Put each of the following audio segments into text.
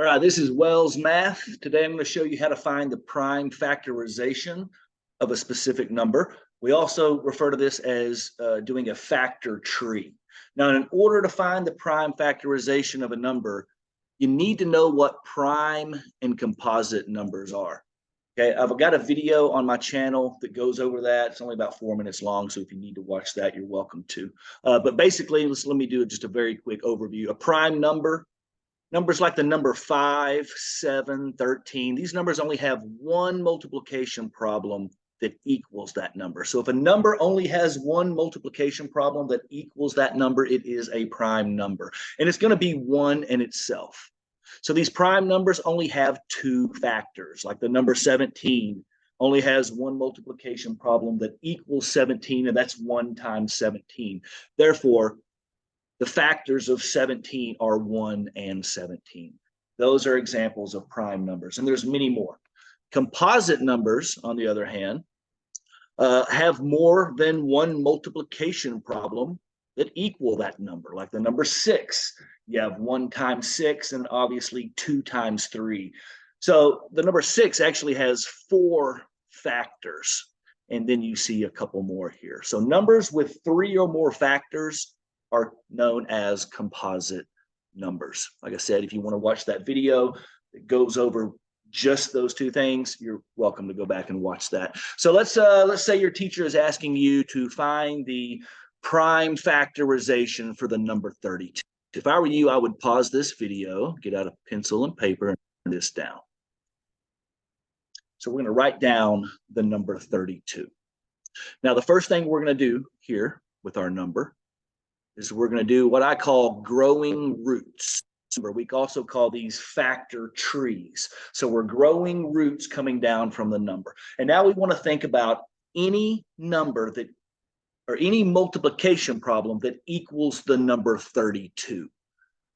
All right, this is Wells Math. Today I'm going to show you how to find the prime factorization of a specific number. We also refer to this as doing a factor tree. Now, in order to find the prime factorization of a number, you need to know what prime and composite numbers are. Okay, I've got a video on my channel that goes over that. It's only about 4 minutes long, so if you need to watch that, you're welcome to. But basically, let me do just a very quick overview. A prime number. Numbers like the number 5, 7, 13, these numbers only have one multiplication problem that equals that number. So if a number only has one multiplication problem that equals that number, it is a prime number. And it's going to be one in itself. So these prime numbers only have two factors, like the number 17 only has one multiplication problem that equals 17, and that's 1 times 17. Therefore, the factors of 17 are 1 and 17. Those are examples of prime numbers, and there's many more. Composite numbers, on the other hand, have more than one multiplication problem that equal that number, like the number 6. You have 1 times 6 and obviously 2 times 3. So the number 6 actually has 4 factors, and then you see a couple more here. So numbers with 3 or more factors are known as composite numbers. Like I said, if you want to watch that video that goes over just those two things, you're welcome to go back and watch that. So let's say your teacher is asking you to find the prime factorization for the number 32. If I were you, I would pause this video, get out a pencil and paper, and write this down. So we're going to write down the number 32. Now, the first thing we're going to do here with our number is we're going to do what I call growing roots. We also call these factor trees. So we're growing roots coming down from the number. And now we want to think about any number that, or any multiplication problem that equals the number 32.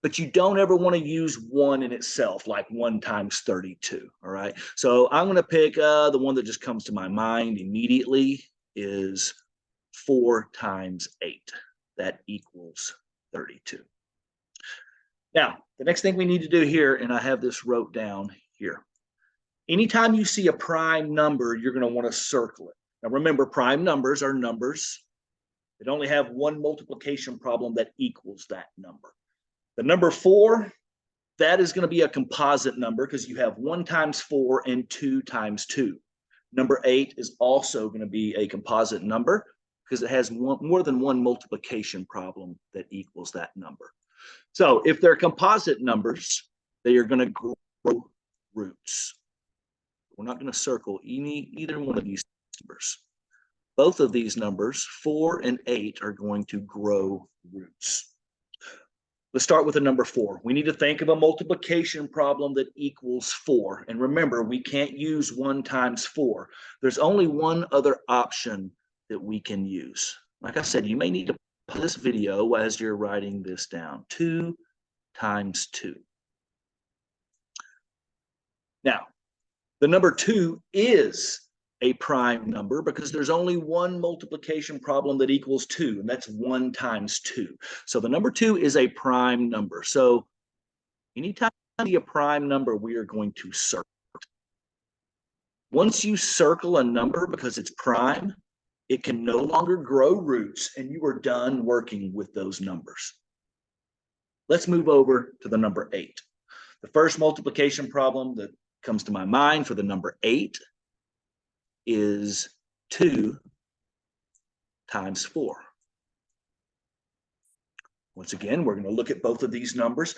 But you don't ever want to use 1 in itself, like 1 times 32, all right? So I'm going to pick the one that just comes to my mind immediately is 4 times 8. That equals 32. Now, the next thing we need to do here, and I have this wrote down here. Anytime you see a prime number, you're going to want to circle it. Now, remember, prime numbers are numbers that only have one multiplication problem that equals that number. The number 4, that is going to be a composite number because you have 1 times 4 and 2 times 2. Number 8 is also going to be a composite number because it has more than one multiplication problem that equals that number. So if they're composite numbers, they are going to grow roots. We're not going to circle either one of these numbers. Both of these numbers, 4 and 8, are going to grow roots. Let's start with the number 4. We need to think of a multiplication problem that equals 4. And remember, we can't use 1 times 4. There's only one other option that we can use. Like I said, you may need to pause this video as you're writing this down. 2 times 2. Now, the number 2 is a prime number because there's only one multiplication problem that equals 2, and that's 1 times 2. So the number 2 is a prime number. So anytime you see a prime number, we are going to circle. Once you circle a number because it's prime, it can no longer grow roots, and you are done working with those numbers. Let's move over to the number 8. The first multiplication problem that comes to my mind for the number 8 is 2 times 4. Once again, we're going to look at both of these numbers.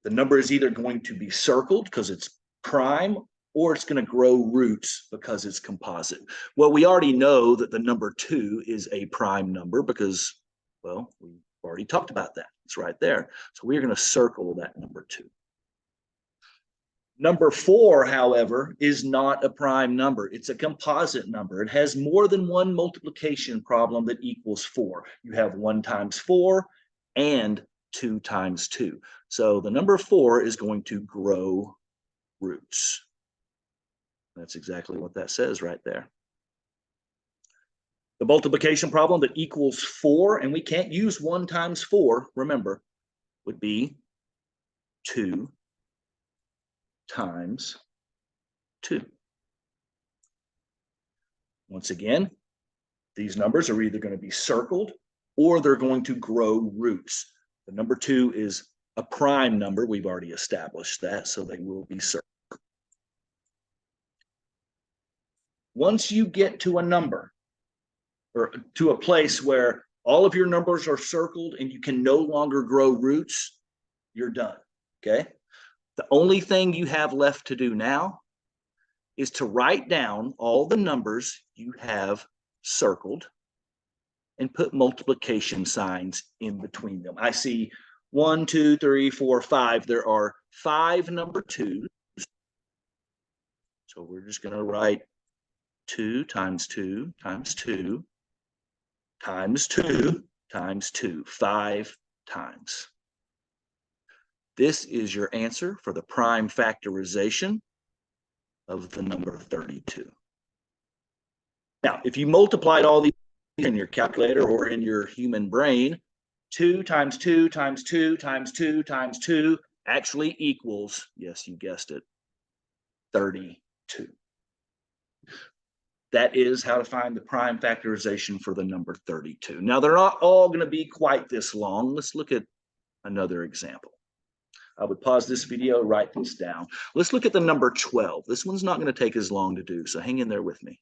The number is either going to be circled because it's prime, or it's going to grow roots because it's composite. Well, we already know that the number 2 is a prime number because, well, we've already talked about that. It's right there. So we're going to circle that number 2. Number 4, however, is not a prime number. It's a composite number. It has more than one multiplication problem that equals 4. You have 1 times 4 and 2 times 2. So the number 4 is going to grow roots. That's exactly what that says right there. The multiplication problem that equals 4, and we can't use 1 times 4, remember, would be 2 times 2. Once again, these numbers are either going to be circled or they're going to grow roots. The number 2 is a prime number. We've already established that, so they will be circled. Once you get to a number or to a place where all of your numbers are circled and you can no longer grow roots, you're done, okay? The only thing you have left to do now is to write down all the numbers you have circled and put multiplication signs in between them. I see 1, 2, 3, 4, 5. There are 5 number 2s. So we're just going to write 2 times 2 times 2 times 2 times 2, 5 times. This is your answer for the prime factorization of the number 32. Now, if you multiplied all these in your calculator or in your human brain, 2 times 2 times 2 times 2 times 2 actually equals, yes, you guessed it, 32. That is how to find the prime factorization for the number 32. Now, they're not all going to be quite this long. Let's look at another example. I would pause this video, write this down. Let's look at the number 12. This one's not going to take as long to do, so hang in there with me.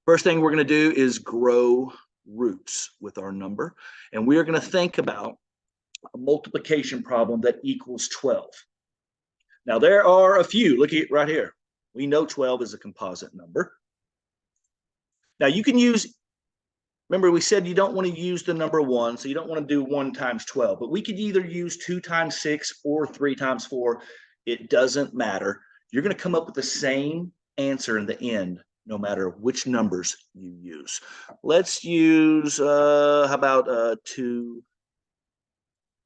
First thing we're going to do is grow roots with our number, and we are going to think about a multiplication problem that equals 12. Now, there are a few. Look at right here. We know 12 is a composite number. Now, you can use, remember we said you don't want to use the number 1, so you don't want to do 1 times 12, but we could either use 2 times 6 or 3 times 4. It doesn't matter. You're going to come up with the same answer in the end, no matter which numbers you use. Let's use, how about 2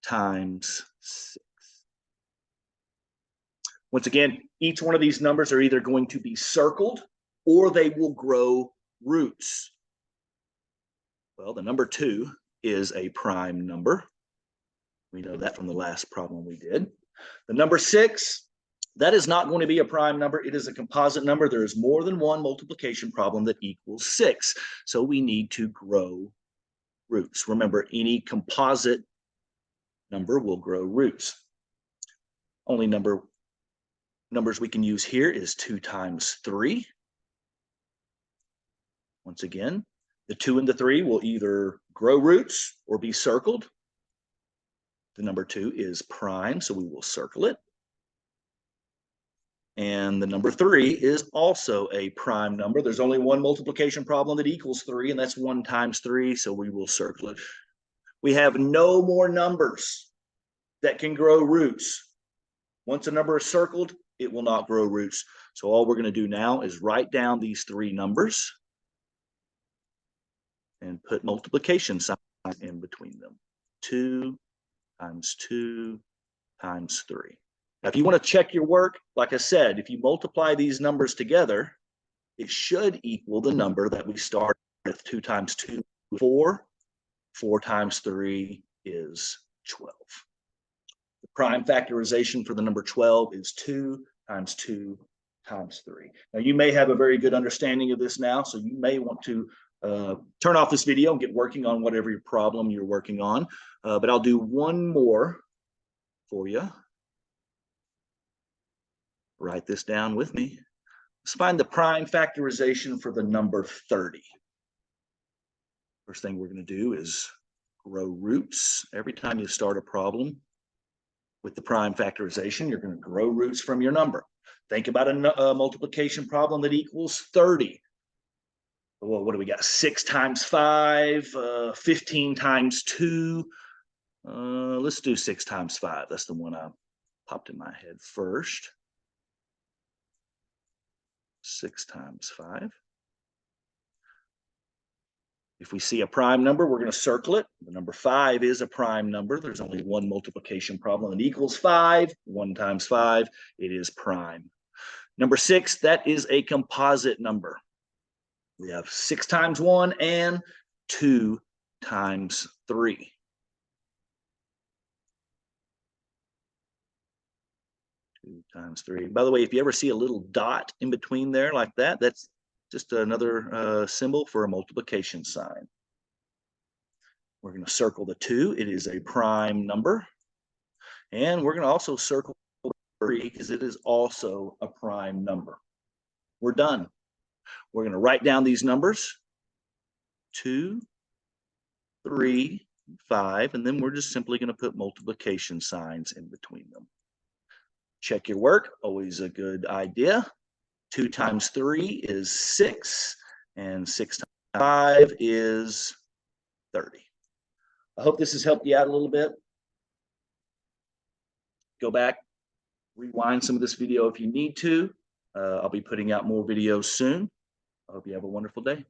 times 6? Once again, each one of these numbers are either going to be circled or they will grow roots. Well, the number 2 is a prime number. We know that from the last problem we did. The number 6, that is not going to be a prime number. It is a composite number. There is more than one multiplication problem that equals 6. So we need to grow roots. Remember, any composite number will grow roots. Only numbers we can use here is 2 times 3. Once again, the 2 and the 3 will either grow roots or be circled. The number 2 is prime, so we will circle it. And the number 3 is also a prime number. There's only one multiplication problem that equals 3, and that's 1 times 3, so we will circle it. We have no more numbers that can grow roots. Once a number is circled, it will not grow roots. So all we're going to do now is write down these 3 numbers and put multiplication signs in between them. 2 times 2 times 3. Now, if you want to check your work, like I said, if you multiply these numbers together, it should equal the number that we started with. 2 times 2, 4. 4 times 3 is 12. The prime factorization for the number 12 is 2 times 2 times 3. Now, you may have a very good understanding of this now, so you may want to turn off this video and get working on whatever your problem you're working on. But I'll do one more for you. Write this down with me. Let's find the prime factorization for the number 30. First thing we're going to do is grow roots. Every time you start a problem with the prime factorization, you're going to grow roots from your number. Think about a multiplication problem that equals 30. Well, what do we got? 6 times 5, 15 times 2. Let's do 6 times 5. That's the one I popped in my head first. 6 times 5. If we see a prime number, we're going to circle it. The number 5 is a prime number. There's only one multiplication problem that equals 5. 1 times 5, it is prime. Number 6, that is a composite number. We have 6 times 1 and 2 times 3. 2 times 3. By the way, if you ever see a little dot in between there like that, that's just another symbol for a multiplication sign. We're going to circle the 2. It is a prime number. And we're going to also circle 3 because it is also a prime number. We're done. We're going to write down these numbers, 2, 3, 5, and then we're just simply going to put multiplication signs in between them. Check your work, always a good idea. 2 times 3 is 6, and 6 times 5 is 30. I hope this has helped you out a little bit. Go back, rewind some of this video if you need to. I'll be putting out more videos soon. I hope you have a wonderful day.